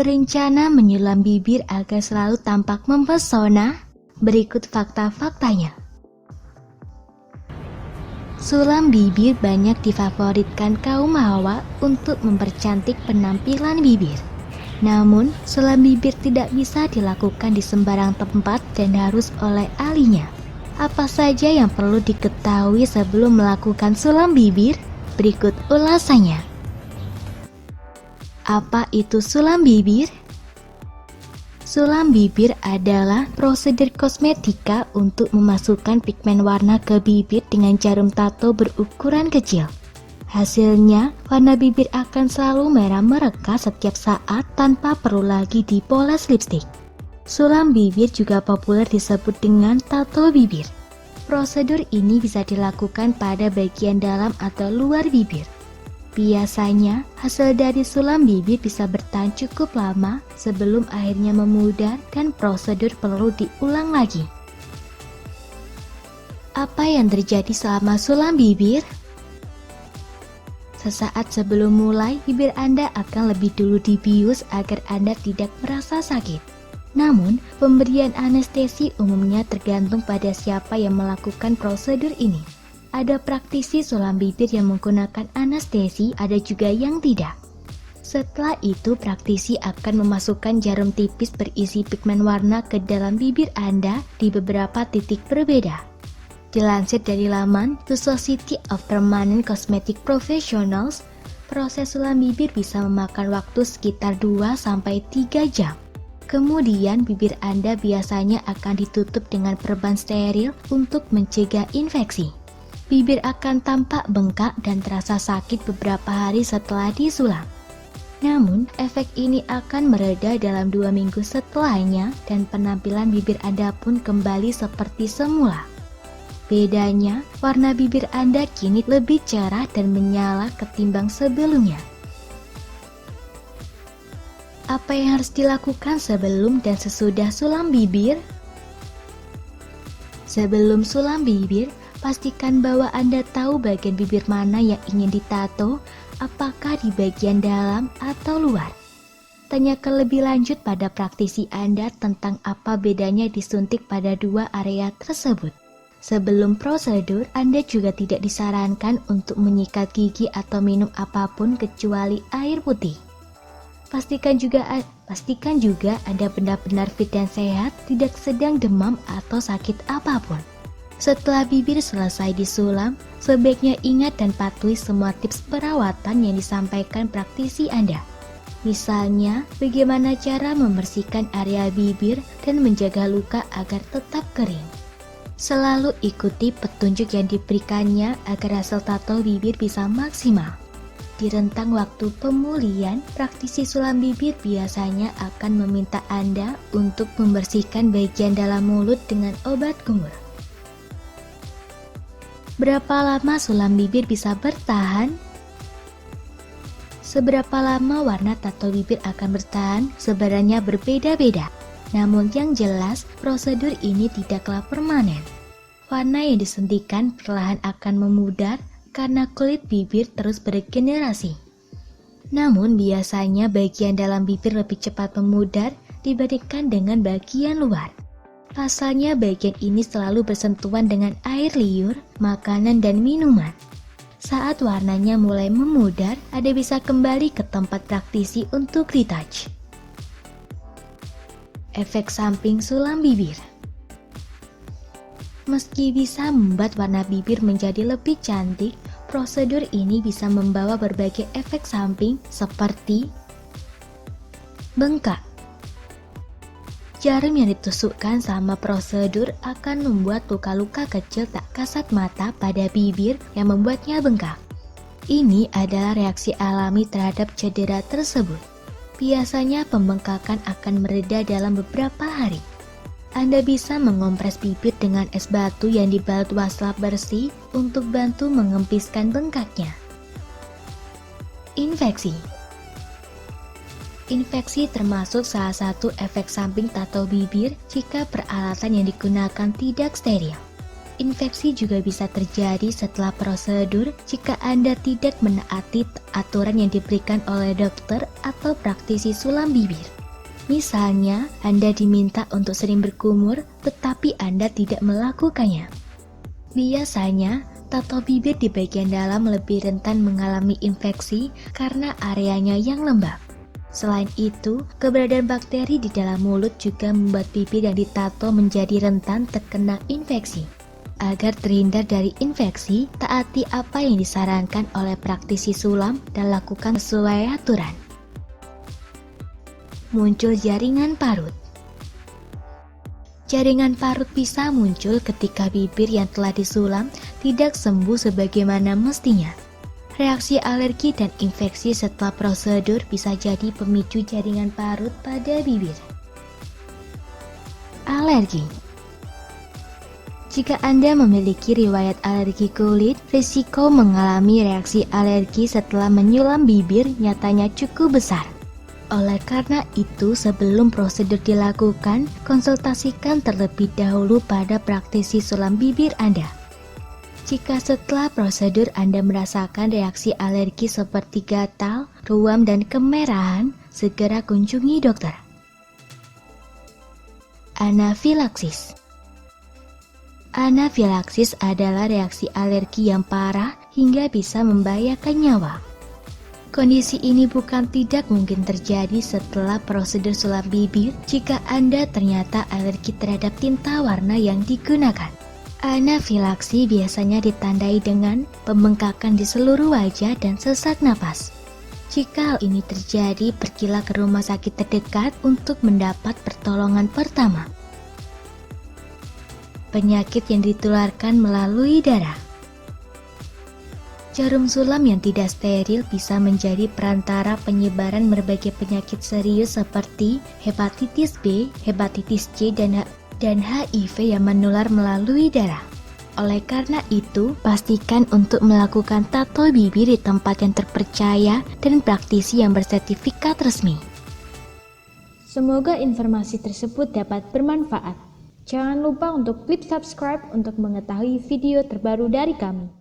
Berencana menyulam bibir agar selalu tampak mempesona? Berikut fakta-faktanya. Sulam bibir banyak difavoritkan kaum hawa untuk mempercantik penampilan bibir. Namun, sulam bibir tidak bisa dilakukan di sembarang tempat dan harus oleh ahlinya. Apa saja yang perlu diketahui sebelum melakukan sulam bibir? Berikut ulasannya. Apa itu sulam bibir? Sulam bibir adalah prosedur kosmetika untuk memasukkan pigmen warna ke bibir dengan jarum tato berukuran kecil. Hasilnya, warna bibir akan selalu merah mereka setiap saat tanpa perlu lagi dipoles lipstik. Sulam bibir juga populer disebut dengan tato bibir. Prosedur ini bisa dilakukan pada bagian dalam atau luar bibir. Biasanya, hasil dari sulam bibir bisa bertahan cukup lama sebelum akhirnya memudar dan prosedur perlu diulang lagi. Apa yang terjadi selama sulam bibir? Sesaat sebelum mulai, bibir Anda akan lebih dulu dibius agar Anda tidak merasa sakit. Namun, pemberian anestesi umumnya tergantung pada siapa yang melakukan prosedur ini. Ada praktisi sulam bibir yang menggunakan anestesi, ada juga yang tidak. Setelah itu, praktisi akan memasukkan jarum tipis berisi pigmen warna ke dalam bibir Anda di beberapa titik berbeda. Dilansir dari laman The Society of Permanent Cosmetic Professionals, proses sulam bibir bisa memakan waktu sekitar 2-3 jam. Kemudian bibir Anda biasanya akan ditutup dengan perban steril untuk mencegah infeksi. Bibir akan tampak bengkak dan terasa sakit beberapa hari setelah disulam. Namun, efek ini akan mereda dalam 2 minggu setelahnya dan penampilan bibir Anda pun kembali seperti semula. Bedanya, warna bibir Anda kini lebih cerah dan menyala ketimbang sebelumnya. Apa yang harus dilakukan sebelum dan sesudah sulam bibir? Sebelum sulam bibir, pastikan bahwa Anda tahu bagian bibir mana yang ingin ditato, apakah di bagian dalam atau luar. Tanyakan lebih lanjut pada praktisi Anda tentang apa bedanya disuntik pada 2 area tersebut. Sebelum prosedur, Anda juga tidak disarankan untuk menyikat gigi atau minum apapun kecuali air putih. Pastikan juga Anda benar-benar fit dan sehat, tidak sedang demam atau sakit apapun. Setelah bibir selesai disulam, sebaiknya ingat dan patuhi semua tips perawatan yang disampaikan praktisi Anda. Misalnya, bagaimana cara membersihkan area bibir dan menjaga luka agar tetap kering. Selalu ikuti petunjuk yang diberikannya agar hasil tato bibir bisa maksimal. Di rentang waktu pemulihan, praktisi sulam bibir biasanya akan meminta Anda untuk membersihkan bagian dalam mulut dengan obat kumur. Berapa lama sulam bibir bisa bertahan? Seberapa lama warna tato bibir akan bertahan sebenarnya berbeda-beda. Namun yang jelas, prosedur ini tidaklah permanen. Warna yang disuntikan perlahan akan memudar karena kulit bibir terus beregenerasi. Namun biasanya bagian dalam bibir lebih cepat memudar dibandingkan dengan bagian luar. Pasalnya bagian ini selalu bersentuhan dengan air liur, makanan, dan minuman. Saat warnanya mulai memudar, Anda bisa kembali ke tempat praktisi untuk retouch. Efek samping sulam bibir. Meski bisa membuat warna bibir menjadi lebih cantik, prosedur ini bisa membawa berbagai efek samping seperti bengkak. Jarum yang ditusukkan selama prosedur akan membuat luka-luka kecil tak kasat mata pada bibir yang membuatnya bengkak. Ini adalah reaksi alami terhadap cedera tersebut. Biasanya pembengkakan akan mereda dalam beberapa hari. Anda bisa mengompres bibir dengan es batu yang dibalut wastafel bersih untuk bantu mengempiskan bengkaknya. Infeksi. Infeksi termasuk salah satu efek samping tato bibir jika peralatan yang digunakan tidak steril. infeksi juga bisa terjadi setelah prosedur jika Anda tidak menaati aturan yang diberikan oleh dokter atau praktisi sulam bibir. Misalnya, Anda diminta untuk sering berkumur, tetapi Anda tidak melakukannya. Biasanya, tato bibir di bagian dalam lebih rentan mengalami infeksi karena areanya yang lembab. Selain itu, keberadaan bakteri di dalam mulut juga membuat bibir yang ditato menjadi rentan terkena infeksi. Agar terhindar dari infeksi, taati apa yang disarankan oleh praktisi sulam dan lakukan sesuai aturan. Muncul jaringan parut. Jaringan parut bisa muncul ketika bibir yang telah disulam tidak sembuh sebagaimana mestinya. Reaksi alergi dan infeksi setelah prosedur bisa jadi pemicu jaringan parut pada bibir. Alergi. Jika Anda memiliki riwayat alergi kulit, risiko mengalami reaksi alergi setelah menyulam bibir nyatanya cukup besar. Oleh karena itu, sebelum prosedur dilakukan, konsultasikan terlebih dahulu pada praktisi sulam bibir Anda. Jika setelah prosedur Anda merasakan reaksi alergi seperti gatal, ruam, dan kemerahan, segera kunjungi dokter. Anafilaksis. Anafilaksis adalah reaksi alergi yang parah hingga bisa membahayakan nyawa. Kondisi ini bukan tidak mungkin terjadi setelah prosedur sulam bibir jika Anda ternyata alergi terhadap tinta warna yang digunakan. Anafilaksi biasanya ditandai dengan pembengkakan di seluruh wajah dan sesak napas. Jika hal ini terjadi, pergilah ke rumah sakit terdekat untuk mendapat pertolongan pertama. Penyakit yang ditularkan melalui darah. Jarum sulam yang tidak steril bisa menjadi perantara penyebaran berbagai penyakit serius seperti hepatitis B, hepatitis C, dan HIV yang menular melalui darah. Oleh karena itu, pastikan untuk melakukan tato bibir di tempat yang terpercaya dan praktisi yang bersertifikat resmi. Semoga informasi tersebut dapat bermanfaat. Jangan lupa untuk klik subscribe untuk mengetahui video terbaru dari kami.